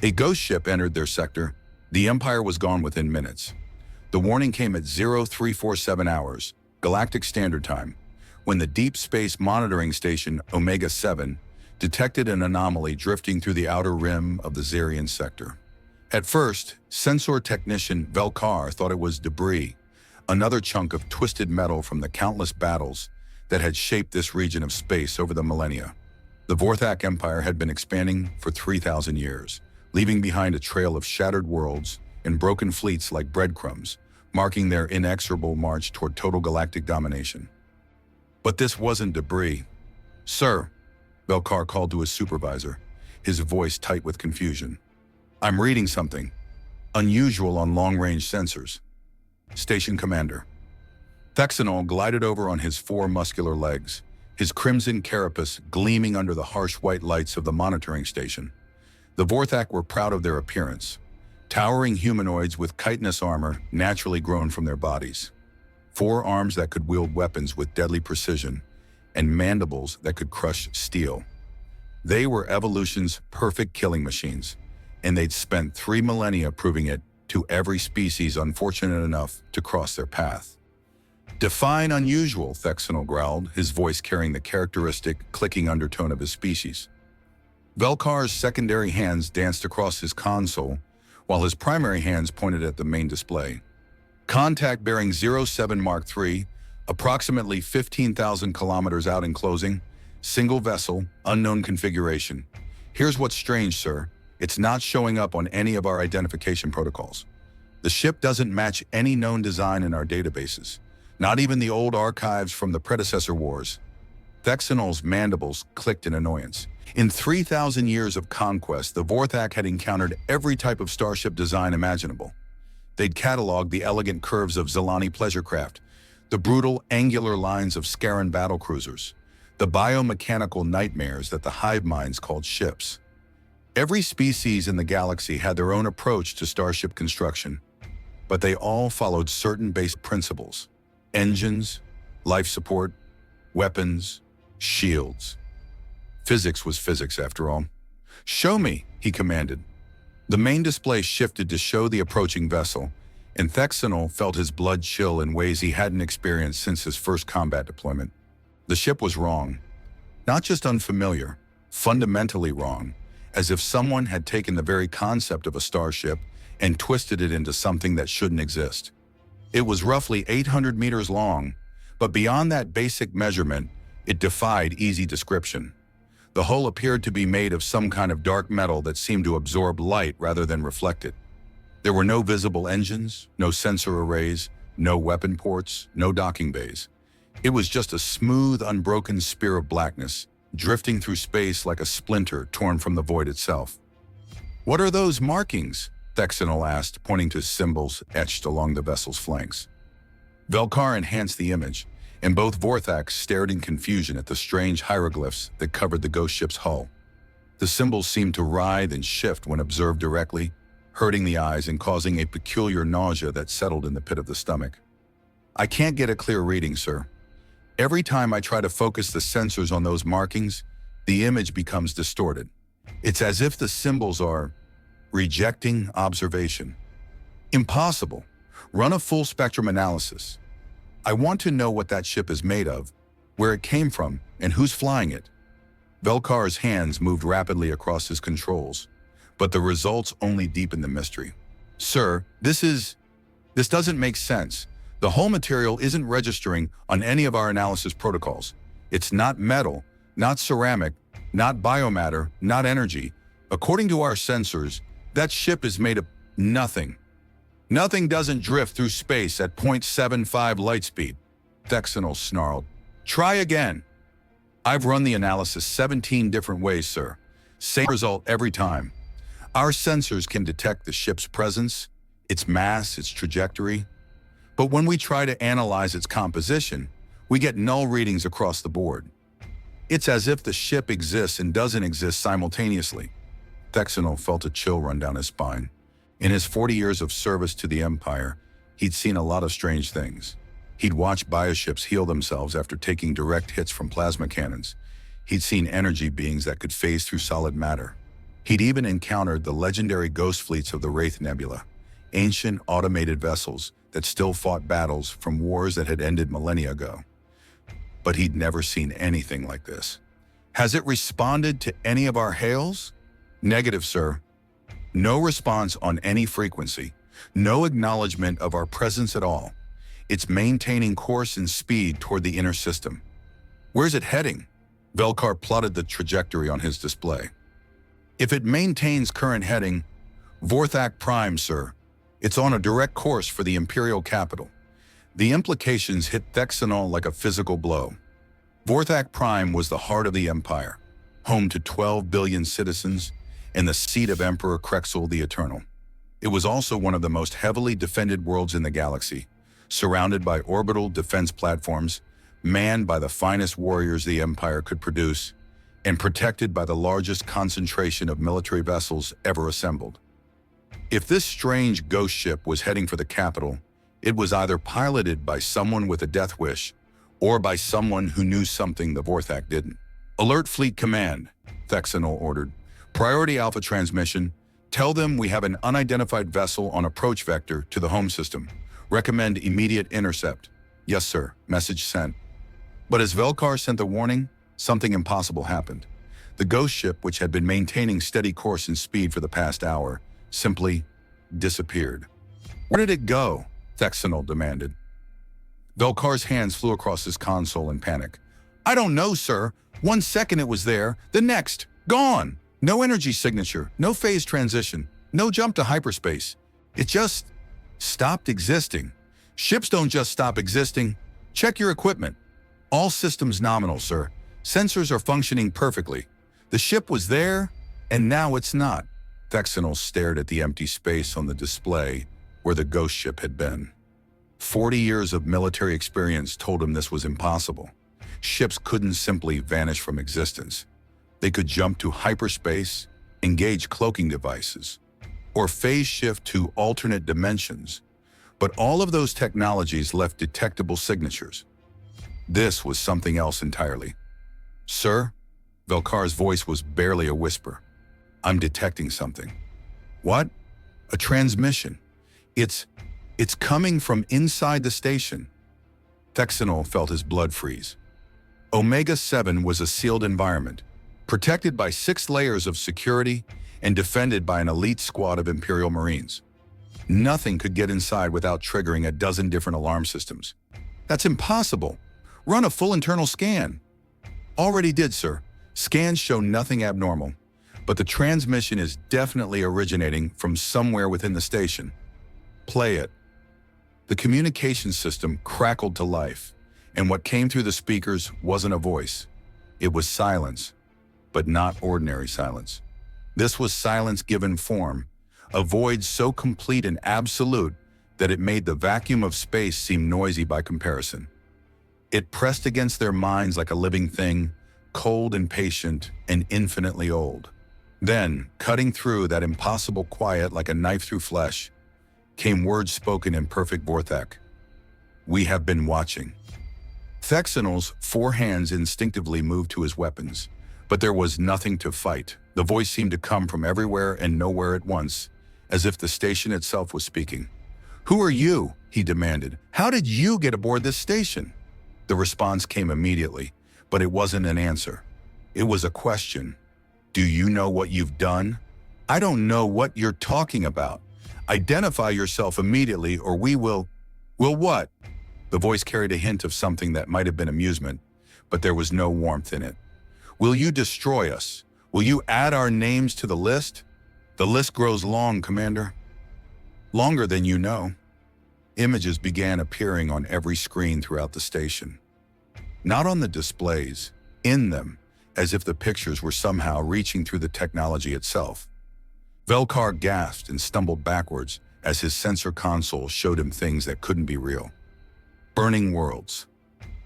A ghost ship entered their sector. The Empire was gone within minutes. The warning came at 0347 hours, Galactic Standard Time, when the Deep Space Monitoring Station Omega-7 detected an anomaly drifting through the outer rim of the Zarian sector. At first, sensor technician Velkar thought it was debris, another chunk of twisted metal from the countless battles that had shaped this region of space over the millennia. The Vorthak Empire had been expanding for 3,000 years, leaving behind a trail of shattered worlds and broken fleets like breadcrumbs, marking their inexorable march toward total galactic domination. But this wasn't debris. "Sir," Velkar called to his supervisor, his voice tight with confusion. "I'm reading something unusual on long-range sensors." "Station Commander." Thexanol glided over on his four muscular legs, his crimson carapace gleaming under the harsh white lights of the monitoring station. The Vorthak were proud of their appearance, towering humanoids with chitinous armor naturally grown from their bodies, 4 arms that could wield weapons with deadly precision, and mandibles that could crush steel. They were evolution's perfect killing machines, and they'd spent 3 millennia proving it to every species unfortunate enough to cross their path. "Define unusual," Thexanol growled, his voice carrying the characteristic clicking undertone of his species. Velkar's secondary hands danced across his console, while his primary hands pointed at the main display. "Contact bearing 07 Mark III, approximately 15,000 kilometers out in closing, single vessel, unknown configuration. Here's what's strange, sir. It's not showing up on any of our identification protocols. The ship doesn't match any known design in our databases, not even the old archives from the predecessor wars." Thexanol's mandibles clicked in annoyance. In 3,000 years of conquest, the Vorthak had encountered every type of starship design imaginable. They'd cataloged the elegant curves of Zilani pleasure craft, the brutal, angular lines of Scarran battlecruisers, the biomechanical nightmares that the hive minds called ships. Every species in the galaxy had their own approach to starship construction, but they all followed certain basic principles: engines, life support, weapons, shields. Physics was physics, after all. "Show me," he commanded. The main display shifted to show the approaching vessel, and Thexanol felt his blood chill in ways he hadn't experienced since his first combat deployment. The ship was wrong. Not just unfamiliar, fundamentally wrong, as if someone had taken the very concept of a starship and twisted it into something that shouldn't exist. It was roughly 800 meters long, but beyond that basic measurement, it defied easy description. The hull appeared to be made of some kind of dark metal that seemed to absorb light rather than reflect it. There were no visible engines, no sensor arrays, no weapon ports, no docking bays. It was just a smooth, unbroken spear of blackness, drifting through space like a splinter torn from the void itself. "What are those markings?" Thexanol asked, pointing to symbols etched along the vessel's flanks. Velkar enhanced the image, and both Vorthaks stared in confusion at the strange hieroglyphs that covered the ghost ship's hull. The symbols seemed to writhe and shift when observed directly, hurting the eyes and causing a peculiar nausea that settled in the pit of the stomach. "I can't get a clear reading, sir. Every time I try to focus the sensors on those markings, the image becomes distorted. It's as if the symbols are rejecting observation." "Impossible. Run a full spectrum analysis. I want to know what that ship is made of, where it came from, and who's flying it." Velkar's hands moved rapidly across his controls, but the results only deepened the mystery. "Sir, this doesn't make sense. The whole material isn't registering on any of our analysis protocols. It's not metal, not ceramic, not biomatter, not energy. According to our sensors, that ship is made of nothing. Nothing doesn't drift through space at 0.75 light speed." Thexanol snarled. "Try again." "I've run the analysis 17 different ways, sir. Same result every time. Our sensors can detect the ship's presence, its mass, its trajectory. But when we try to analyze its composition, we get null readings across the board. It's as if the ship exists and doesn't exist simultaneously." Thexanol felt a chill run down his spine. In his 40 years of service to the Empire, he'd seen a lot of strange things. He'd watched bioships heal themselves after taking direct hits from plasma cannons. He'd seen energy beings that could phase through solid matter. He'd even encountered the legendary ghost fleets of the Wraith Nebula, ancient automated vessels that still fought battles from wars that had ended millennia ago. But he'd never seen anything like this. Has it responded to any of our hails? Negative, sir. No response on any frequency. No acknowledgement of our presence at all. It's maintaining course and speed toward the inner system. Where's it heading? Velkar plotted the trajectory on his display. If it maintains current heading, Vorthak Prime, sir. It's on a direct course for the Imperial capital. The implications hit Thexanol like a physical blow. Vorthak Prime was the heart of the Empire, home to 12 billion citizens and the seat of Emperor Krexel the Eternal. It was also one of the most heavily defended worlds in the galaxy, surrounded by orbital defense platforms, manned by the finest warriors the Empire could produce, and protected by the largest concentration of military vessels ever assembled. If this strange ghost ship was heading for the capital, it was either piloted by someone with a death wish or by someone who knew something the Vorthak didn't. Alert Fleet Command, Thexanol ordered. Priority Alpha transmission. Tell them we have an unidentified vessel on approach vector to the home system. Recommend immediate intercept. Yes, sir. Message sent. But as Velkar sent the warning, something impossible happened. The ghost ship, which had been maintaining steady course and speed for the past hour, simply disappeared. Where did it go? Thexanol demanded. Velkar's hands flew across his console in panic. I don't know, sir. 1 second it was there, the next, gone. No energy signature, no phase transition, no jump to hyperspace. It just stopped existing. Ships don't just stop existing. Check your equipment. All systems nominal, sir. Sensors are functioning perfectly. The ship was there, and now it's not. Thexanol stared at the empty space on the display where the ghost ship had been. 40 years of military experience told him this was impossible. Ships couldn't simply vanish from existence. They could jump to hyperspace, engage cloaking devices, or phase shift to alternate dimensions. But all of those technologies left detectable signatures. This was something else entirely. Sir, Velkar's voice was barely a whisper. I'm detecting something. What? A transmission. It's coming from inside the station. Thexanol felt his blood freeze. Omega-7 was a sealed environment, protected by 6 layers of security and defended by an elite squad of Imperial Marines. Nothing could get inside without triggering a dozen different alarm systems. That's impossible. Run a full internal scan. Already did, sir. Scans show nothing abnormal, but the transmission is definitely originating from somewhere within the station. Play it. The communication system crackled to life, and what came through the speakers wasn't a voice. It was silence, but not ordinary silence. This was silence given form, a void so complete and absolute that it made the vacuum of space seem noisy by comparison. It pressed against their minds like a living thing, cold and patient and infinitely old. Then, cutting through that impossible quiet like a knife through flesh, came words spoken in perfect Vorthak. We have been watching. Thexanol's 4 hands instinctively moved to his weapons, but there was nothing to fight. The voice seemed to come from everywhere and nowhere at once, as if the station itself was speaking. Who are you? He demanded. How did you get aboard this station? The response came immediately, but it wasn't an answer. It was a question. Do you know what you've done? I don't know what you're talking about. Identify yourself immediately or we will... Will what? The voice carried a hint of something that might have been amusement, but there was no warmth in it. Will you destroy us? Will you add our names to the list? The list grows long, Commander. Longer than you know. Images began appearing on every screen throughout the station. Not on the displays, in them, as if the pictures were somehow reaching through the technology itself. Velkar gasped and stumbled backwards as his sensor console showed him things that couldn't be real. Burning worlds.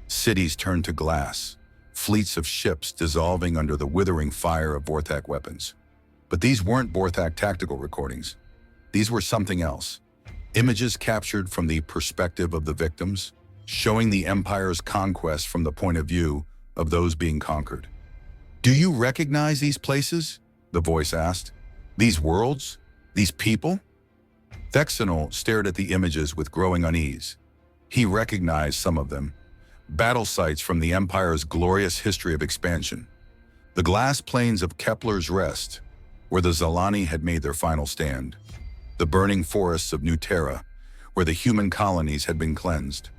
Cities turned to glass. Fleets of ships dissolving under the withering fire of Vorthak weapons. But these weren't Vorthak tactical recordings. These were something else. Images captured from the perspective of the victims, showing the Empire's conquest from the point of view of those being conquered. Do you recognize these places? the voice asked. These worlds? These people? Thexanol stared at the images with growing unease. He recognized some of them. Battle sites from the Empire's glorious history of expansion. The glass plains of Kepler's Rest, where the Zalani had made their final stand. The burning forests of New Terra, where the human colonies had been cleansed.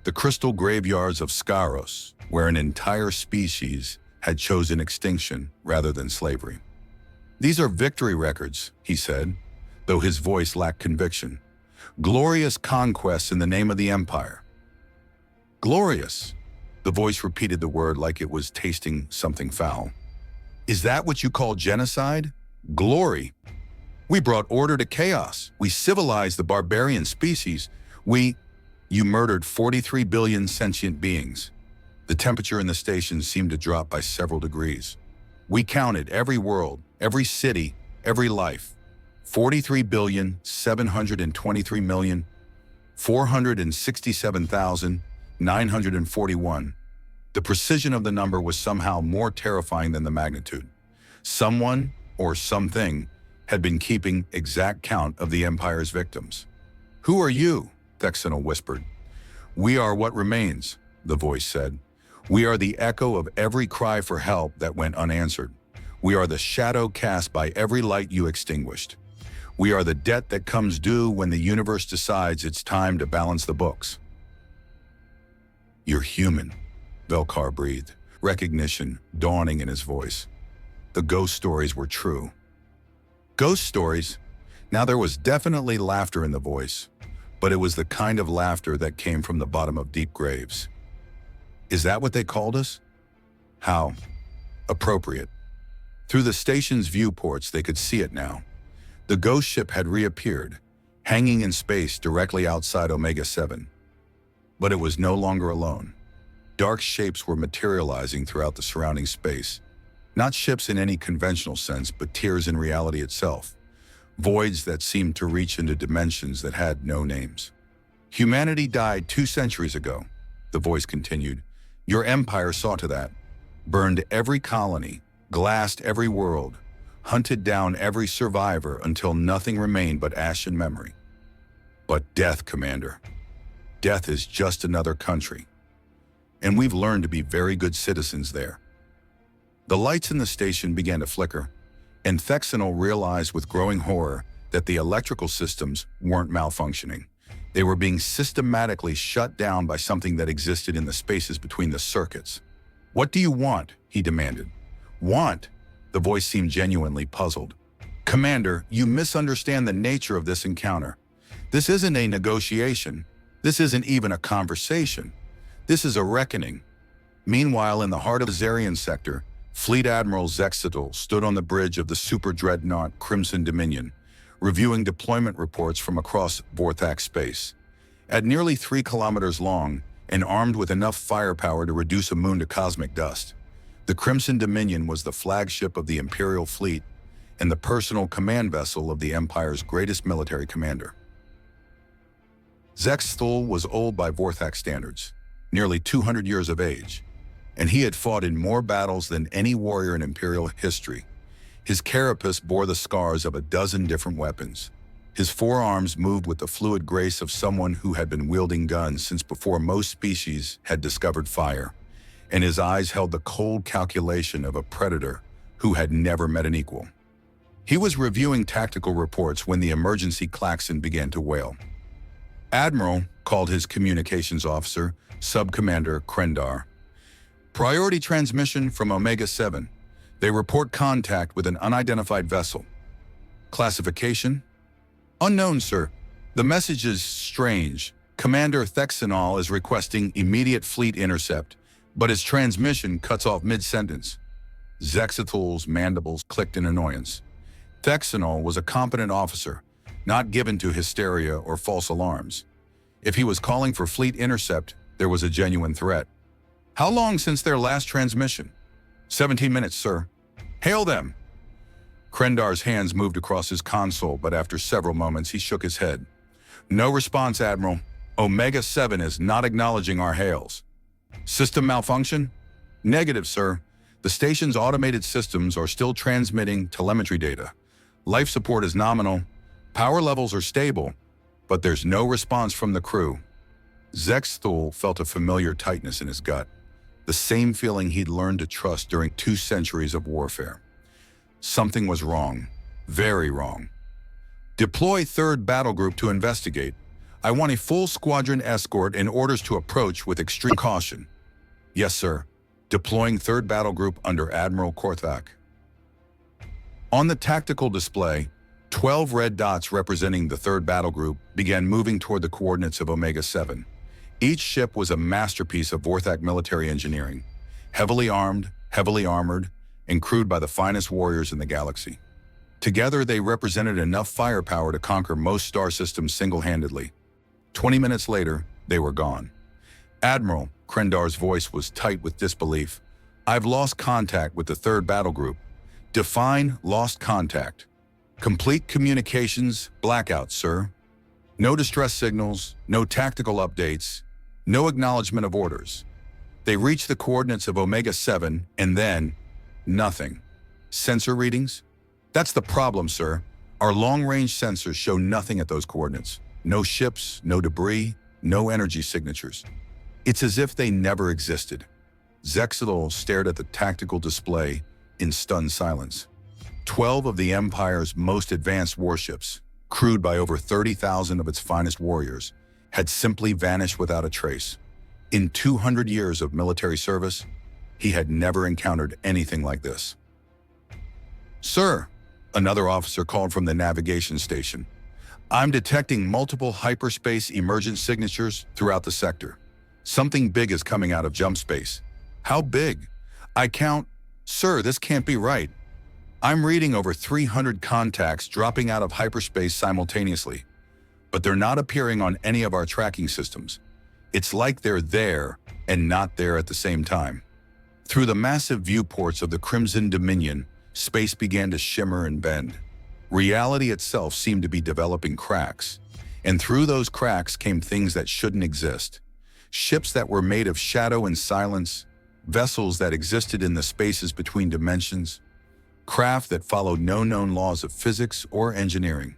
The crystal graveyards of Scaros, where an entire species had chosen extinction rather than slavery. These are victory records, he said, though his voice lacked conviction. Glorious conquests in the name of the Empire. Glorious. The voice repeated the word like it was tasting something foul. Is that what you call genocide? Glory. We brought order to chaos. We civilized the barbarian species. You murdered 43 billion sentient beings. The temperature in the station seemed to drop by several degrees. We counted every world, every city, every life. 43,723,467,941. The precision of the number was somehow more terrifying than the magnitude. Someone, or something, had been keeping exact count of the Empire's victims. Who are you? Thexanol whispered. We are what remains, the voice said. We are the echo of every cry for help that went unanswered. We are the shadow cast by every light you extinguished. We are the debt that comes due when the universe decides it's time to balance the books. You're human, Velkar breathed, recognition dawning in his voice. The ghost stories were true. Ghost stories? Now there was definitely laughter in the voice, but it was the kind of laughter that came from the bottom of deep graves. Is that what they called us? How appropriate. Through the station's viewports, they could see it now. The ghost ship had reappeared, hanging in space directly outside Omega-7. But it was no longer alone. Dark shapes were materializing throughout the surrounding space. Not ships in any conventional sense, but tiers in reality itself. Voids that seemed to reach into dimensions that had no names. Humanity died 2 centuries ago, the voice continued. Your empire saw to that. Burned every colony, glassed every world, hunted down every survivor until nothing remained but ash and memory. But death, Commander. Death is just another country. And we've learned to be very good citizens there. The lights in the station began to flicker, and Thexanol realized with growing horror that the electrical systems weren't malfunctioning. They were being systematically shut down by something that existed in the spaces between the circuits. What do you want? He demanded. Want? The voice seemed genuinely puzzled. Commander, you misunderstand the nature of this encounter. This isn't a negotiation. This isn't even a conversation. This is a reckoning. Meanwhile, in the heart of the Zarian sector, Fleet Admiral Zexitl stood on the bridge of the super dreadnought Crimson Dominion, reviewing deployment reports from across Vorthak space. At nearly 3 kilometers long and armed with enough firepower to reduce a moon to cosmic dust, the Crimson Dominion was the flagship of the Imperial fleet and the personal command vessel of the Empire's greatest military commander. Zexitl was old by Vorthak standards, nearly 200 years of age, and he had fought in more battles than any warrior in Imperial history. His carapace bore the scars of a dozen different weapons. His forearms moved with the fluid grace of someone who had been wielding guns since before most species had discovered fire, and his eyes held the cold calculation of a predator who had never met an equal. He was reviewing tactical reports when the emergency klaxon began to wail. Admiral, called his communications officer, Sub-Commander Krendar. Priority transmission from Omega-7. They report contact with an unidentified vessel. Classification? Unknown, sir. The message is strange. Commander Thexanol is requesting immediate fleet intercept, but his transmission cuts off mid-sentence. Zexitl's mandibles clicked in annoyance. Thexanol was a competent officer, not given to hysteria or false alarms. If he was calling for fleet intercept, there was a genuine threat. How long since their last transmission? 17 minutes, sir. Hail them. Krendar's hands moved across his console, but after several moments, he shook his head. No response, Admiral. Omega-7 is not acknowledging our hails. System malfunction? Negative, sir. The station's automated systems are still transmitting telemetry data. Life support is nominal, power levels are stable, but there's no response from the crew. Zexthul felt a familiar tightness in his gut, the same feeling he'd learned to trust during 2 centuries of warfare. Something was wrong, very wrong. Deploy 3rd Battle Group to investigate. I want a full squadron escort and orders to approach with extreme caution. Yes, sir. Deploying 3rd Battle Group under Admiral Korthak. On the tactical display, 12 red dots representing the 3rd Battle Group began moving toward the coordinates of Omega-7. Each ship was a masterpiece of Vorthak military engineering, heavily armed, heavily armored, and crewed by the finest warriors in the galaxy. Together, they represented enough firepower to conquer most star systems single-handedly. 20 minutes later, they were gone. Admiral, Krendar's voice was tight with disbelief. I've lost contact with the 3rd Battle Group. Define lost contact. Complete communications blackout, sir. No distress signals, no tactical updates, no acknowledgement of orders. They reached the coordinates of Omega-7 and then nothing. Sensor readings? That's the problem, sir. Our long-range sensors show nothing at those coordinates. No ships, no debris, no energy signatures. It's as if they never existed. Zexthul stared at the tactical display in stunned silence. 12 of the Empire's most advanced warships, crewed by over 30,000 of its finest warriors, had simply vanished without a trace. In 200 years of military service, he had never encountered anything like this. Sir, another officer called from the navigation station. I'm detecting multiple hyperspace emergent signatures throughout the sector. Something big is coming out of jump space. How big? I count. Sir, this can't be right. I'm reading over 300 contacts dropping out of hyperspace simultaneously, but they're not appearing on any of our tracking systems. It's like they're there and not there at the same time. Through the massive viewports of the Crimson Dominion, space began to shimmer and bend. Reality itself seemed to be developing cracks, and through those cracks came things that shouldn't exist. Ships that were made of shadow and silence, vessels that existed in the spaces between dimensions, craft that followed no known laws of physics or engineering.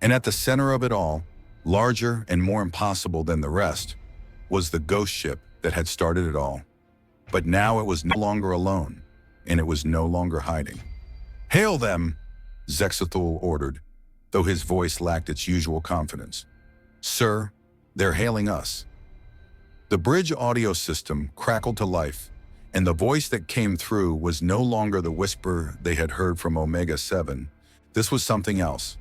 And at the center of it all, larger and more impossible than the rest, was the ghost ship that had started it all. But now it was no longer alone, and it was no longer hiding. "Hail them!" Zexthul ordered, though his voice lacked its usual confidence. "Sir, they're hailing us." The bridge audio system crackled to life, and the voice that came through was no longer the whisper they had heard from Omega-7. This was something else,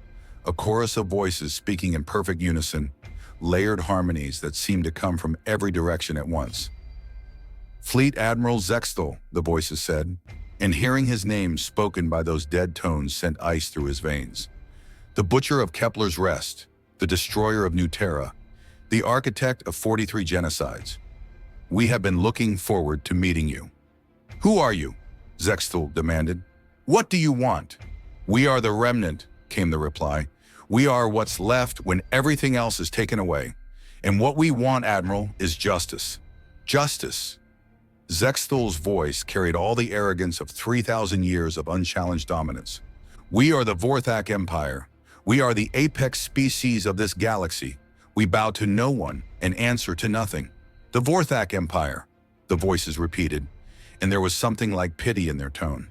a chorus of voices speaking in perfect unison, layered harmonies that seemed to come from every direction at once. "Fleet Admiral Zexthul," the voices said, and hearing his name spoken by those dead tones sent ice through his veins. "The butcher of Kepler's Rest, the destroyer of New Terra, the architect of 43 genocides. We have been looking forward to meeting you." "Who are you?" Zexthul demanded. "What do you want?" "We are the remnant," came the reply. "We are what's left when everything else is taken away. And what we want, Admiral, is justice." "Justice." Zexthul's voice carried all the arrogance of 3,000 years of unchallenged dominance. "We are the Vorthak Empire. We are the apex species of this galaxy. We bow to no one and answer to nothing. The Vorthak Empire," the voices repeated, and there was something like pity in their tone.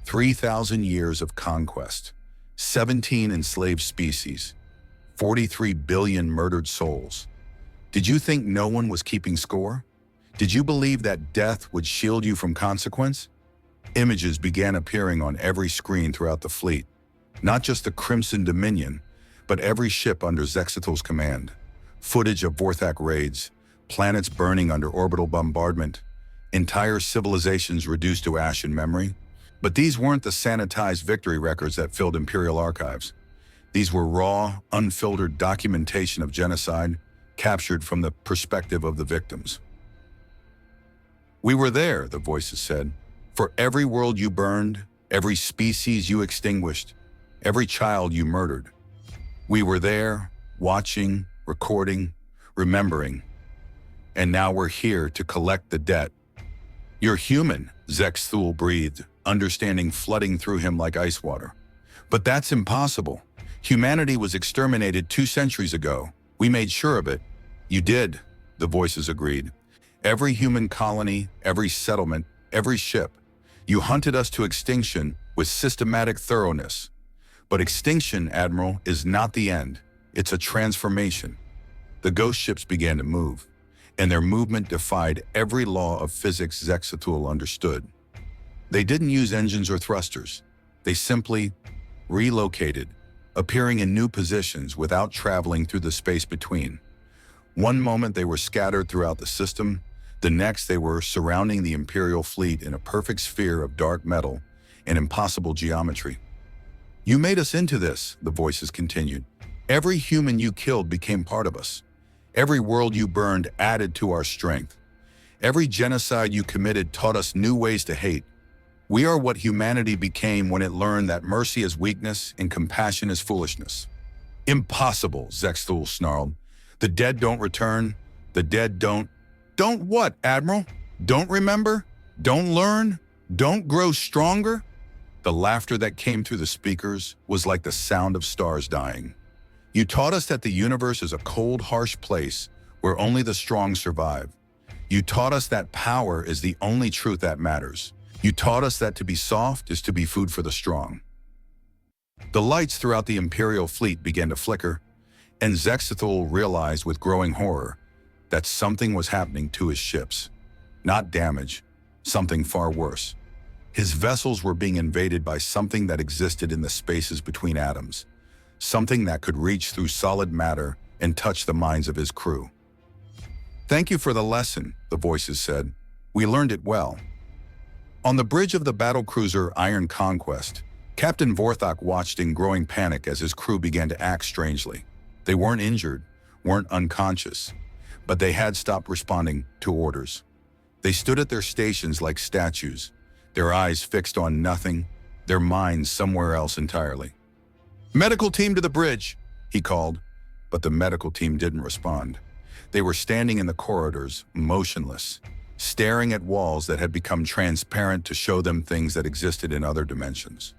3,000 years of conquest, 17 enslaved species, 43 billion murdered souls. Did you think no one was keeping score? Did you believe that death would shield you from consequence? Images began appearing on every screen throughout the fleet, not just the Crimson Dominion, but every ship under Zexthul's command. Footage of Vorthak raids, planets burning under orbital bombardment, entire civilizations reduced to ash and memory. But these weren't the sanitized victory records that filled Imperial archives. These were raw, unfiltered documentation of genocide, captured from the perspective of the victims. "We were there," the voices said, "for every world you burned, every species you extinguished, every child you murdered. We were there, watching, recording, remembering. And now we're here to collect the debt." You're human, Zexthul breathed, understanding flooding through him like ice water. But that's impossible. Humanity was exterminated 2 centuries ago. We made sure of it. You did, the voices agreed. Every human colony, every settlement, every ship. You hunted us to extinction with systematic thoroughness. But extinction, Admiral, is not the end. It's a transformation. The ghost ships began to move, and their movement defied every law of physics Zexthul understood. They didn't use engines or thrusters. They simply relocated, appearing in new positions without traveling through the space between. One moment they were scattered throughout the system, the next they were surrounding the Imperial fleet in a perfect sphere of dark metal and impossible geometry. You made us into this, the voices continued. Every human you killed became part of us. Every world you burned added to our strength. Every genocide you committed taught us new ways to hate. We are what humanity became when it learned that mercy is weakness and compassion is foolishness. Impossible, Zexthul snarled. The dead don't return. The dead don't... Don't what, Admiral? Don't remember? Don't learn? Don't grow stronger? The laughter that came through the speakers was like the sound of stars dying. You taught us that the universe is a cold, harsh place where only the strong survive. You taught us that power is the only truth that matters. You taught us that to be soft is to be food for the strong. The lights throughout the Imperial fleet began to flicker, and Zexthul realized with growing horror that something was happening to his ships. Not damage, something far worse. His vessels were being invaded by something that existed in the spaces between atoms, something that could reach through solid matter and touch the minds of his crew. Thank you for the lesson, the voices said. We learned it well. On the bridge of the battlecruiser Iron Conquest, Captain Vorthok watched in growing panic as his crew began to act strangely. They weren't injured, weren't unconscious, but they had stopped responding to orders. They stood at their stations like statues, their eyes fixed on nothing, their minds somewhere else entirely. Medical team to the bridge, he called, but the medical team didn't respond. They were standing in the corridors, motionless, staring at walls that had become transparent to show them things that existed in other dimensions.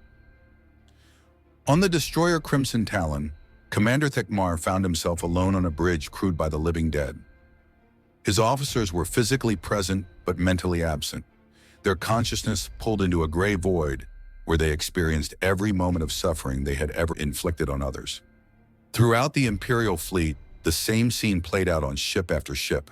On the destroyer Crimson Talon, Commander Thekmar found himself alone on a bridge crewed by the living dead. His officers were physically present but mentally absent, their consciousness pulled into a gray void where they experienced every moment of suffering they had ever inflicted on others. Throughout the Imperial fleet, the same scene played out on ship after ship.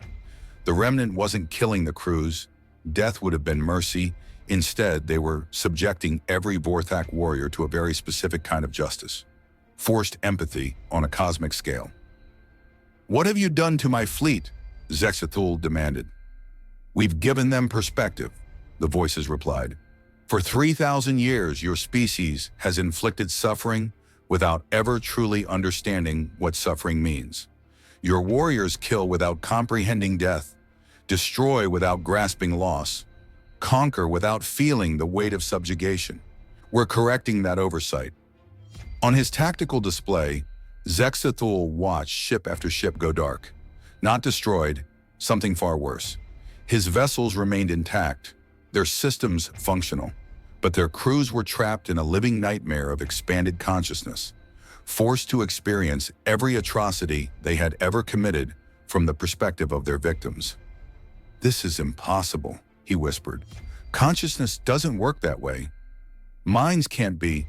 The remnant wasn't killing the crews. Death would have been mercy. Instead, they were subjecting every Vorthak warrior to a very specific kind of justice. Forced empathy on a cosmic scale. What have you done to my fleet? Zexthul demanded. We've given them perspective, the voices replied. For 3,000 years, your species has inflicted suffering without ever truly understanding what suffering means. Your warriors kill without comprehending death, destroy without grasping loss, conquer without feeling the weight of subjugation. We're correcting that oversight. On his tactical display, Zexthul watched ship after ship go dark. Not destroyed, something far worse. His vessels remained intact, their systems functional, but their crews were trapped in a living nightmare of expanded consciousness, forced to experience every atrocity they had ever committed from the perspective of their victims. This is impossible, he whispered. Consciousness doesn't work that way. Minds can't be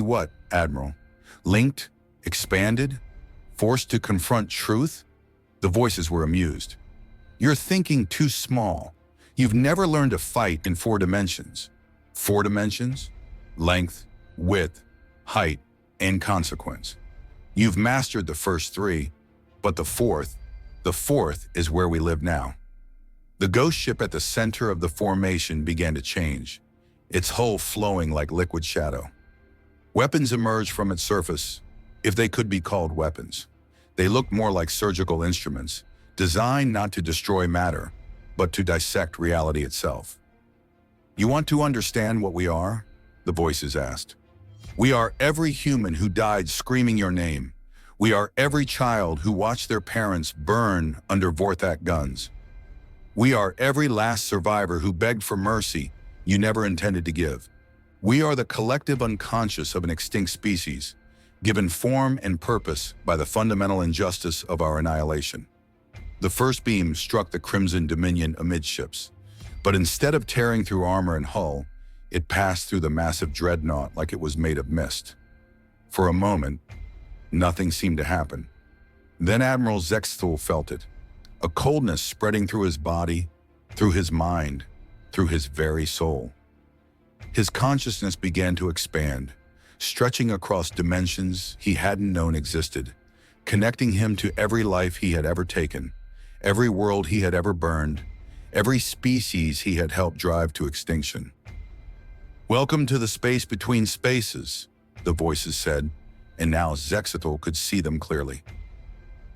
what, Admiral? Linked? Expanded? Forced to confront truth? The voices were amused. You're thinking too small. You've never learned to fight in 4 dimensions. 4 dimensions? Length, width, height, and consequence. You've mastered the first 3, but the fourth is where we live now. The ghost ship at the center of the formation began to change, its hull flowing like liquid shadow. Weapons emerged from its surface, if they could be called weapons. They looked more like surgical instruments, designed not to destroy matter, but to dissect reality itself. You want to understand what we are? The voices asked. We are every human who died screaming your name. We are every child who watched their parents burn under Vorthak guns. We are every last survivor who begged for mercy you never intended to give. We are the collective unconscious of an extinct species, given form and purpose by the fundamental injustice of our annihilation. The first beam struck the Crimson Dominion amidships, but instead of tearing through armor and hull, it passed through the massive dreadnought like it was made of mist. For a moment, nothing seemed to happen. Then Admiral Zexthul felt it, a coldness spreading through his body, through his mind, through his very soul. His consciousness began to expand, stretching across dimensions he hadn't known existed, connecting him to every life he had ever taken, every world he had ever burned, every species he had helped drive to extinction. "Welcome to the space between spaces," the voices said, and now Zexithal could see them clearly.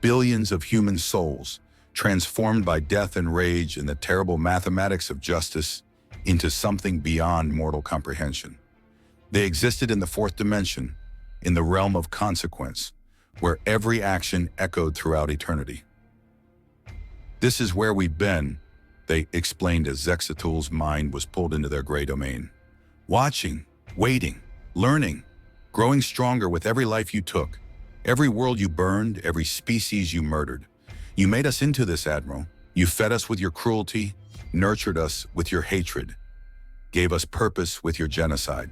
Billions of human souls, transformed by death and rage and the terrible mathematics of justice into something beyond mortal comprehension. They existed in the fourth dimension, in the realm of consequence, where every action echoed throughout eternity. "This is where we've been," they explained as Zexithul's mind was pulled into their gray domain. "Watching, waiting, learning, growing stronger with every life you took, every world you burned, every species you murdered. You made us into this, Admiral. You fed us with your cruelty, nurtured us with your hatred, gave us purpose with your genocide."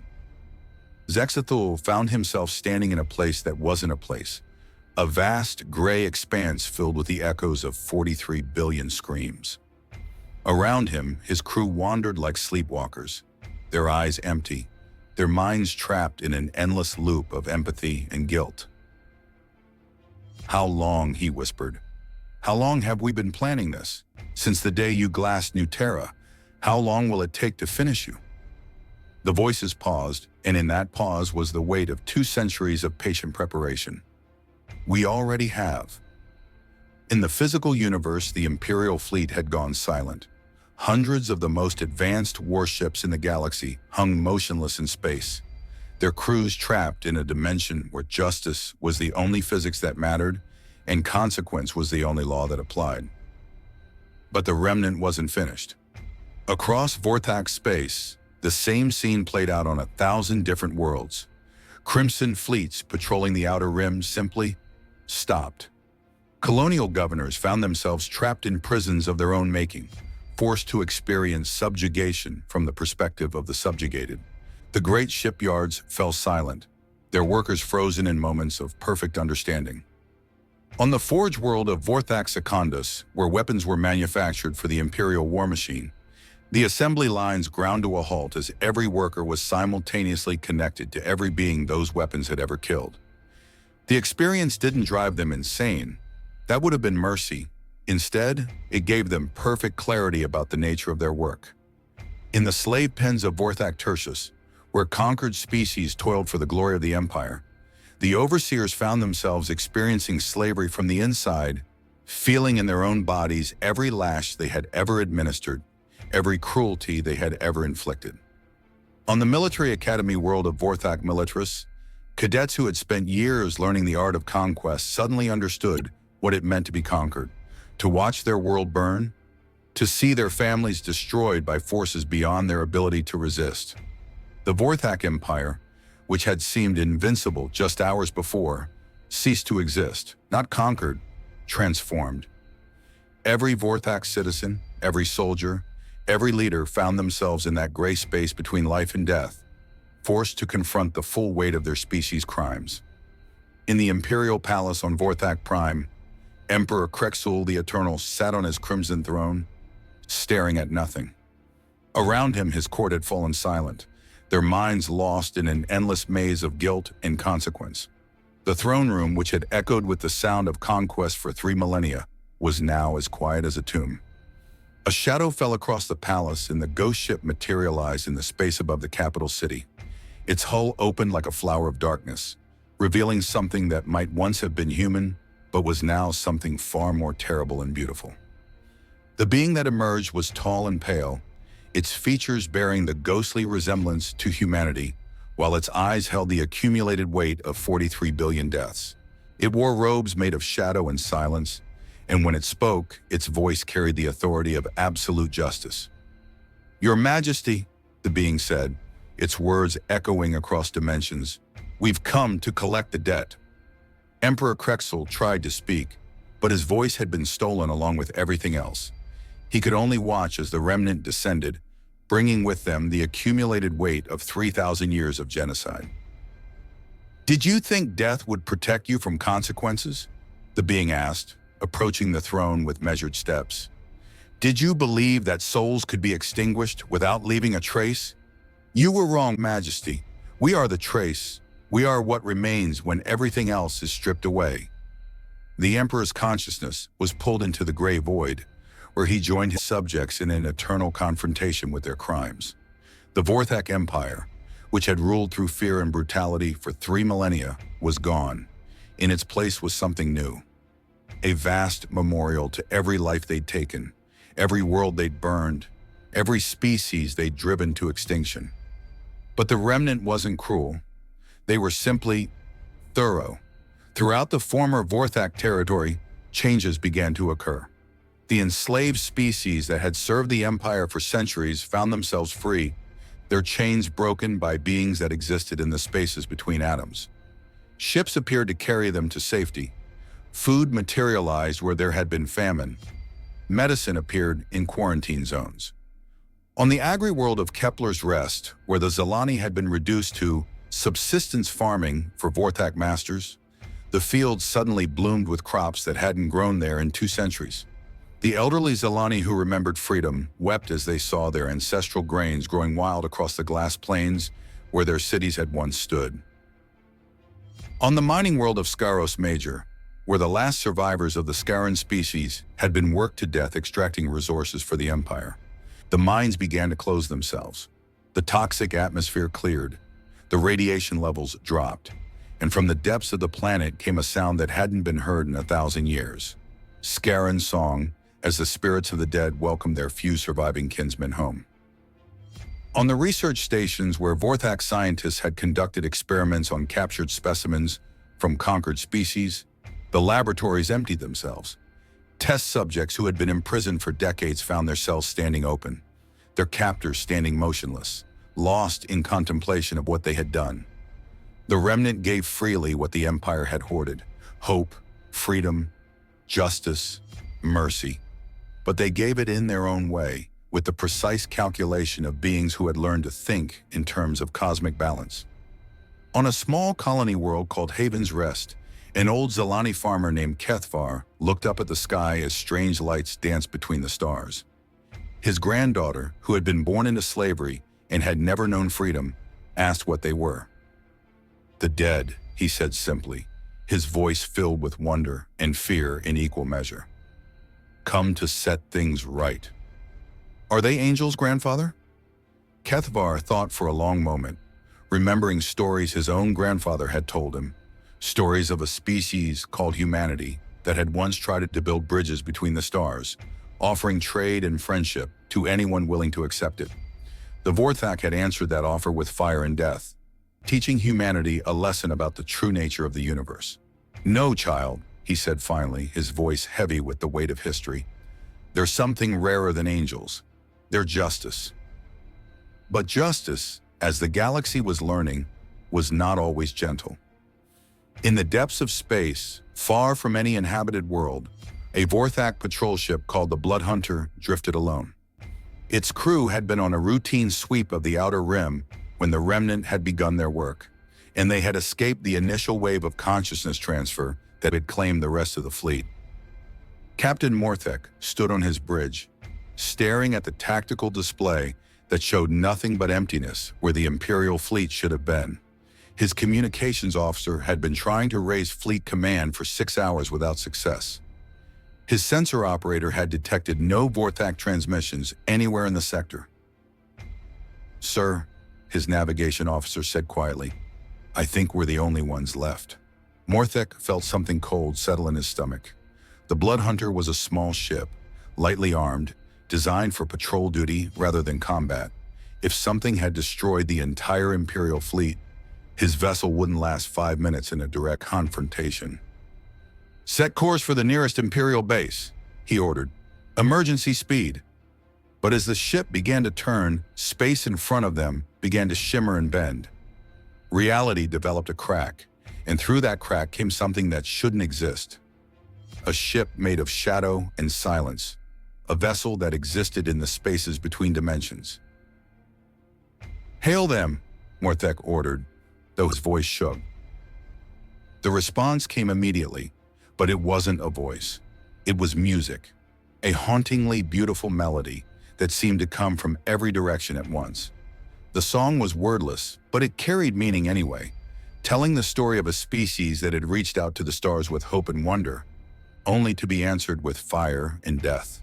Zexithul found himself standing in a place that wasn't a place, a vast gray expanse filled with the echoes of 43 billion screams. Around him, his crew wandered like sleepwalkers, their eyes empty, their minds trapped in an endless loop of empathy and guilt. "How long," he whispered. "How long have we been planning this? Since the day you glassed New Terra, how long will it take to finish you?" The voices paused, and in that pause was the weight of 2 centuries of patient preparation. "We already have." In the physical universe, the Imperial fleet had gone silent. Hundreds of the most advanced warships in the galaxy hung motionless in space, their crews trapped in a dimension where justice was the only physics that mattered and consequence was the only law that applied. But the remnant wasn't finished. Across Vorthak space, the same scene played out on 1,000 different worlds. Crimson fleets patrolling the outer rim simply stopped. Colonial governors found themselves trapped in prisons of their own making, forced to experience subjugation from the perspective of the subjugated. The great shipyards fell silent, their workers frozen in moments of perfect understanding. On the forge world of Vorthak Secundus, where weapons were manufactured for the Imperial war machine, the assembly lines ground to a halt as every worker was simultaneously connected to every being those weapons had ever killed. The experience didn't drive them insane. That would have been mercy. Instead, it gave them perfect clarity about the nature of their work. In the slave pens of Vorthak Tertius, where conquered species toiled for the glory of the Empire, the overseers found themselves experiencing slavery from the inside, feeling in their own bodies every lash they had ever administered, every cruelty they had ever inflicted. On the military academy world of Vorthak Militaris, cadets who had spent years learning the art of conquest suddenly understood what it meant to be conquered, to watch their world burn, to see their families destroyed by forces beyond their ability to resist. The Vorthak Empire, which had seemed invincible just hours before, ceased to exist, not conquered, transformed. Every Vorthak citizen, every soldier, every leader found themselves in that gray space between life and death, forced to confront the full weight of their species' crimes. In the Imperial Palace on Vorthak Prime, Emperor Krexul the Eternal sat on his crimson throne, staring at nothing. Around him, his court had fallen silent, their minds lost in an endless maze of guilt and consequence. The throne room, which had echoed with the sound of conquest for 3 millennia, was now as quiet as a tomb. A shadow fell across the palace and the ghost ship materialized in the space above the capital city. Its hull opened like a flower of darkness, revealing something that might once have been human, but was now something far more terrible and beautiful. The being that emerged was tall and pale, its features bearing the ghostly resemblance to humanity, while its eyes held the accumulated weight of 43 billion deaths. It wore robes made of shadow and silence, and when it spoke, its voice carried the authority of absolute justice. "Your Majesty," the being said, its words echoing across dimensions, "we've come to collect the debt." Emperor Krexel tried to speak, but his voice had been stolen along with everything else. He could only watch as the remnant descended, bringing with them the accumulated weight of 3,000 years of genocide. "Did you think death would protect you from consequences?" the being asked, approaching the throne with measured steps. "Did you believe that souls could be extinguished without leaving a trace? You were wrong, Majesty. We are the trace. We are what remains when everything else is stripped away." The Emperor's consciousness was pulled into the gray void, where he joined his subjects in an eternal confrontation with their crimes. The Vorthak Empire, which had ruled through fear and brutality for 3 millennia, was gone. In its place was something new. A vast memorial to every life they'd taken, every world they'd burned, every species they'd driven to extinction. But the remnant wasn't cruel. They were simply thorough. Throughout the former Vorthak territory, changes began to occur. The enslaved species that had served the Empire for centuries found themselves free, their chains broken by beings that existed in the spaces between atoms. Ships appeared to carry them to safety. Food materialized where there had been famine. Medicine appeared in quarantine zones. On the agri-world of Kepler's Rest, where the Zalani had been reduced to subsistence farming for Vorthak masters, the fields suddenly bloomed with crops that hadn't grown there in 2 centuries. The elderly Zalani who remembered freedom wept as they saw their ancestral grains growing wild across the glass plains where their cities had once stood. On the mining world of Scaros Major, where the last survivors of the Scaran species had been worked to death extracting resources for the Empire, the mines began to close themselves. The toxic atmosphere cleared, the radiation levels dropped, and from the depths of the planet came a sound that hadn't been heard in 1,000 years. Scaran song, as the spirits of the dead welcomed their few surviving kinsmen home. On the research stations where Vorthak scientists had conducted experiments on captured specimens from conquered species, the laboratories emptied themselves. Test subjects who had been imprisoned for decades found their cells standing open, their captors standing motionless, lost in contemplation of what they had done. The remnant gave freely what the Empire had hoarded: hope, freedom, justice, mercy. But they gave it in their own way, with the precise calculation of beings who had learned to think in terms of cosmic balance. On a small colony world called Haven's Rest, an old Zalani farmer named Kethvar looked up at the sky as strange lights danced between the stars. His granddaughter, who had been born into slavery and had never known freedom, asked what they were. "The dead," he said simply, his voice filled with wonder and fear in equal measure. "Come to set things right." "Are they angels, grandfather?" Kethvar thought for a long moment, remembering stories his own grandfather had told him, stories of a species called humanity that had once tried to build bridges between the stars, offering trade and friendship to anyone willing to accept it. The Vorthak had answered that offer with fire and death, teaching humanity a lesson about the true nature of the universe. "No, child," he said finally, his voice heavy with the weight of history. "There's something rarer than angels. They're justice." But justice, as the galaxy was learning, was not always gentle. In the depths of space, far from any inhabited world, a Vorthak patrol ship called the Blood Hunter drifted alone. Its crew had been on a routine sweep of the outer rim when the remnant had begun their work, and they had escaped the initial wave of consciousness transfer that had claimed the rest of the fleet. Captain Morthek stood on his bridge, staring at the tactical display that showed nothing but emptiness where the Imperial fleet should have been. His communications officer had been trying to raise fleet command for 6 hours without success. His sensor operator had detected no Vorthak transmissions anywhere in the sector. "Sir," his navigation officer said quietly, "I think we're the only ones left." Morthek felt something cold settle in his stomach. The Blood Hunter was a small ship, lightly armed, designed for patrol duty rather than combat. If something had destroyed the entire Imperial fleet, his vessel wouldn't last 5 minutes in a direct confrontation. Set course for the nearest Imperial base, he ordered. Emergency speed. But as the ship began to turn, space in front of them began to shimmer and bend. Reality developed a crack, and through that crack came something that shouldn't exist. A ship made of shadow and silence, a vessel that existed in the spaces between dimensions. Hail them, Morthek ordered, though his voice shook. The response came immediately, but it wasn't a voice. It was music, a hauntingly beautiful melody that seemed to come from every direction at once. The song was wordless, but it carried meaning anyway, telling the story of a species that had reached out to the stars with hope and wonder, only to be answered with fire and death.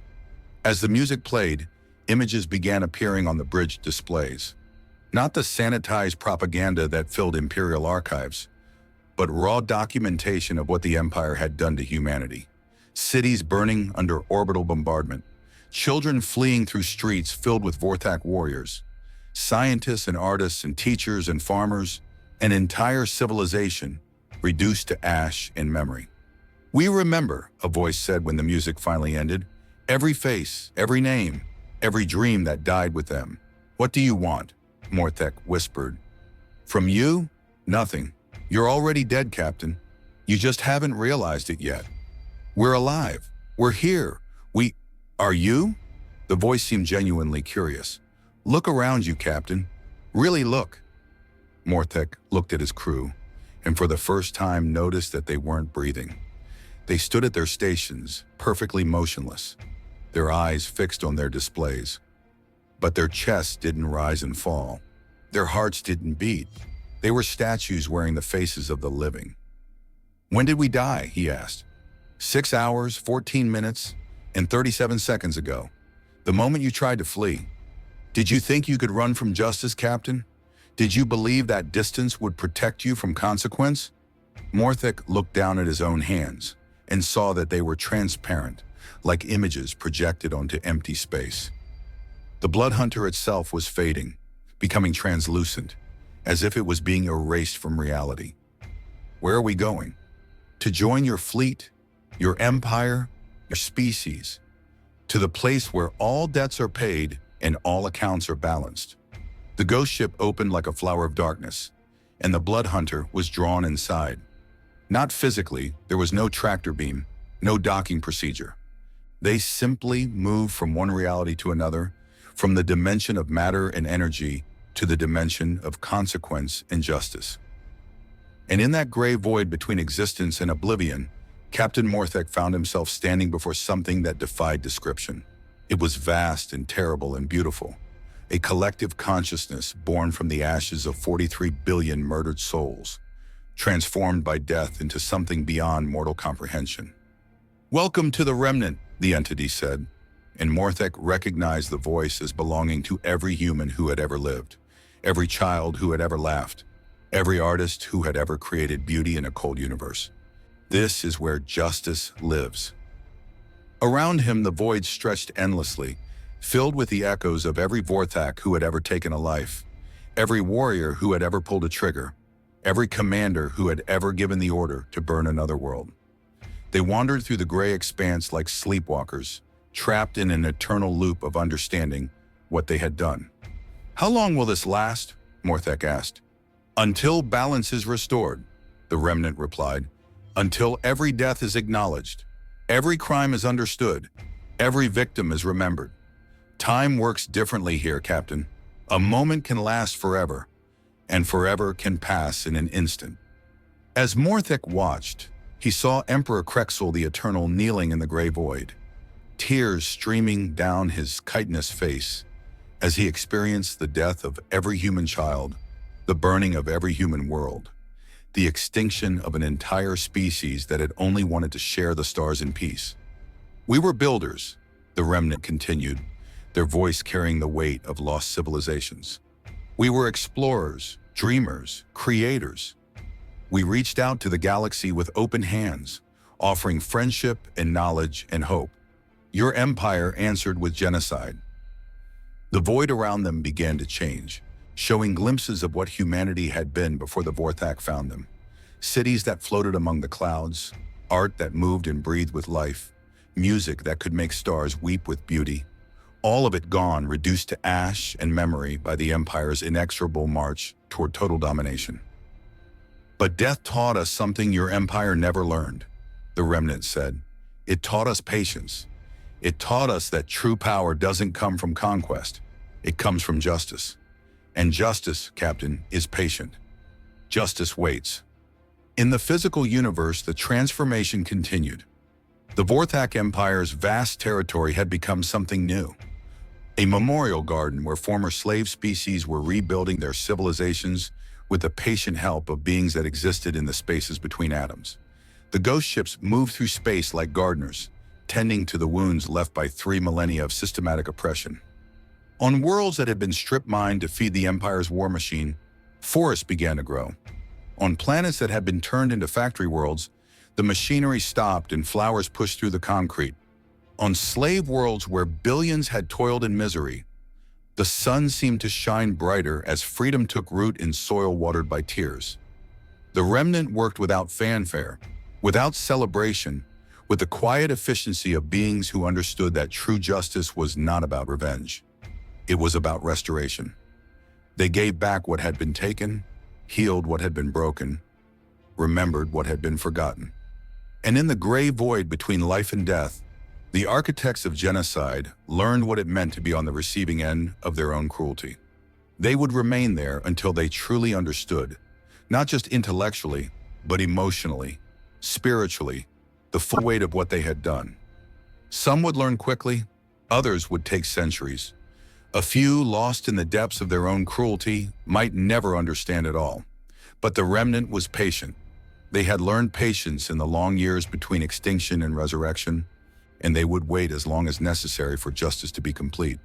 As the music played, images began appearing on the bridge displays. Not the sanitized propaganda that filled Imperial archives, but raw documentation of what the Empire had done to humanity. Cities burning under orbital bombardment, children fleeing through streets filled with Vorthak warriors, scientists and artists and teachers and farmers, an entire civilization reduced to ash and memory. "We remember," a voice said when the music finally ended. "Every face, every name, every dream that died with them. What do you want?" Morthek whispered. "From you? Nothing. You're already dead, Captain. You just haven't realized it yet. We're alive. We're here. Are you?" The voice seemed genuinely curious. "Look around you, Captain. Really look." Morthek looked at his crew, and for the first time noticed that they weren't breathing. They stood at their stations, perfectly motionless, their eyes fixed on their displays. But their chests didn't rise and fall. Their hearts didn't beat. They were statues wearing the faces of the living. "When did we die?" he asked. 6 hours, 14 minutes, and 37 seconds ago. The moment you tried to flee. Did you think you could run from justice, Captain? Did you believe that distance would protect you from consequence? Morthek looked down at his own hands and saw that they were transparent, like images projected onto empty space. The blood hunter itself was fading, becoming translucent, as if it was being erased from reality. "Where are we going?" "To join your fleet, your empire, your species, to the place where all debts are paid and all accounts are balanced." The ghost ship opened like a flower of darkness, and the blood hunter was drawn inside. Not physically, there was no tractor beam, no docking procedure. They simply moved from one reality to another, from the dimension of matter and energy to the dimension of consequence and justice. And in that gray void between existence and oblivion, Captain Morthek found himself standing before something that defied description. It was vast and terrible and beautiful, a collective consciousness born from the ashes of 43 billion murdered souls, transformed by death into something beyond mortal comprehension. "Welcome to the Remnant," the entity said, and Morthek recognized the voice as belonging to every human who had ever lived, every child who had ever laughed, every artist who had ever created beauty in a cold universe. This is where justice lives. Around him, the void stretched endlessly, filled with the echoes of every Vorthak who had ever taken a life, every warrior who had ever pulled a trigger, every commander who had ever given the order to burn another world. They wandered through the gray expanse like sleepwalkers, trapped in an eternal loop of understanding what they had done. "How long will this last?" Morthek asked. "Until balance is restored," the remnant replied. "Until every death is acknowledged, every crime is understood, every victim is remembered. Time works differently here, Captain. A moment can last forever, and forever can pass in an instant." As Morthek watched, he saw Emperor Krexel the Eternal kneeling in the gray void, tears streaming down his chitinous face as he experienced the death of every human child, the burning of every human world, the extinction of an entire species that had only wanted to share the stars in peace. "We were builders," the remnant continued, their voice carrying the weight of lost civilizations. "We were explorers, dreamers, creators. We reached out to the galaxy with open hands, offering friendship and knowledge and hope. Your empire answered with genocide." The void around them began to change, showing glimpses of what humanity had been before the Vorthak found them. Cities that floated among the clouds, art that moved and breathed with life, music that could make stars weep with beauty. All of it gone, reduced to ash and memory by the Empire's inexorable march toward total domination. But death taught us something your Empire never learned, the Remnant said. It taught us patience. It taught us that true power doesn't come from conquest. It comes from justice. And justice, Captain, is patient. Justice waits. In the physical universe, the transformation continued. The Vorthak Empire's vast territory had become something new. A memorial garden where former slave species were rebuilding their civilizations with the patient help of beings that existed in the spaces between atoms. The ghost ships moved through space like gardeners, tending to the wounds left by 3 millennia of systematic oppression. On worlds that had been strip-mined to feed the Empire's war machine, forests began to grow. On planets that had been turned into factory worlds, the machinery stopped and flowers pushed through the concrete. On slave worlds where billions had toiled in misery, the sun seemed to shine brighter as freedom took root in soil watered by tears. The Remnant worked without fanfare, without celebration, with the quiet efficiency of beings who understood that true justice was not about revenge. It was about restoration. They gave back what had been taken, healed what had been broken, remembered what had been forgotten. And in the gray void between life and death, the architects of genocide learned what it meant to be on the receiving end of their own cruelty. They would remain there until they truly understood, not just intellectually, but emotionally, spiritually, the full weight of what they had done. Some would learn quickly, others would take centuries. A few, lost in the depths of their own cruelty, might never understand it all. But the Remnant was patient. They had learned patience in the long years between extinction and resurrection, and they would wait as long as necessary for justice to be complete.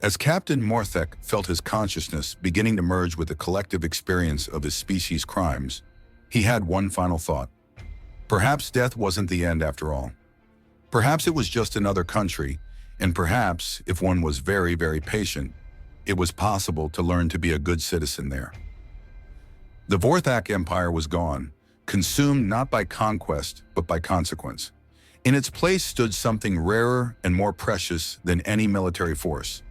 As Captain Morthek felt his consciousness beginning to merge with the collective experience of his species' crimes, he had one final thought. Perhaps death wasn't the end after all. Perhaps it was just another country, and perhaps, if one was very, very patient, it was possible to learn to be a good citizen there. The Vorthak Empire was gone, consumed not by conquest, but by consequence. In its place stood something rarer and more precious than any military force: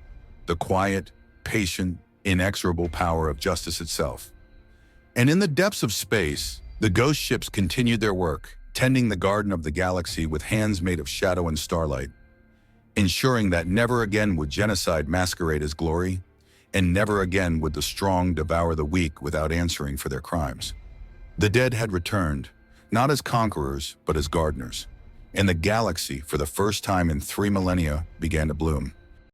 the quiet, patient, inexorable power of justice itself. And in the depths of space, the ghost ships continued their work, tending the garden of the galaxy with hands made of shadow and starlight, ensuring that never again would genocide masquerade as glory, and never again would the strong devour the weak without answering for their crimes. The dead had returned, not as conquerors, but as gardeners, and the galaxy, for the first time in 3 millennia, began to bloom.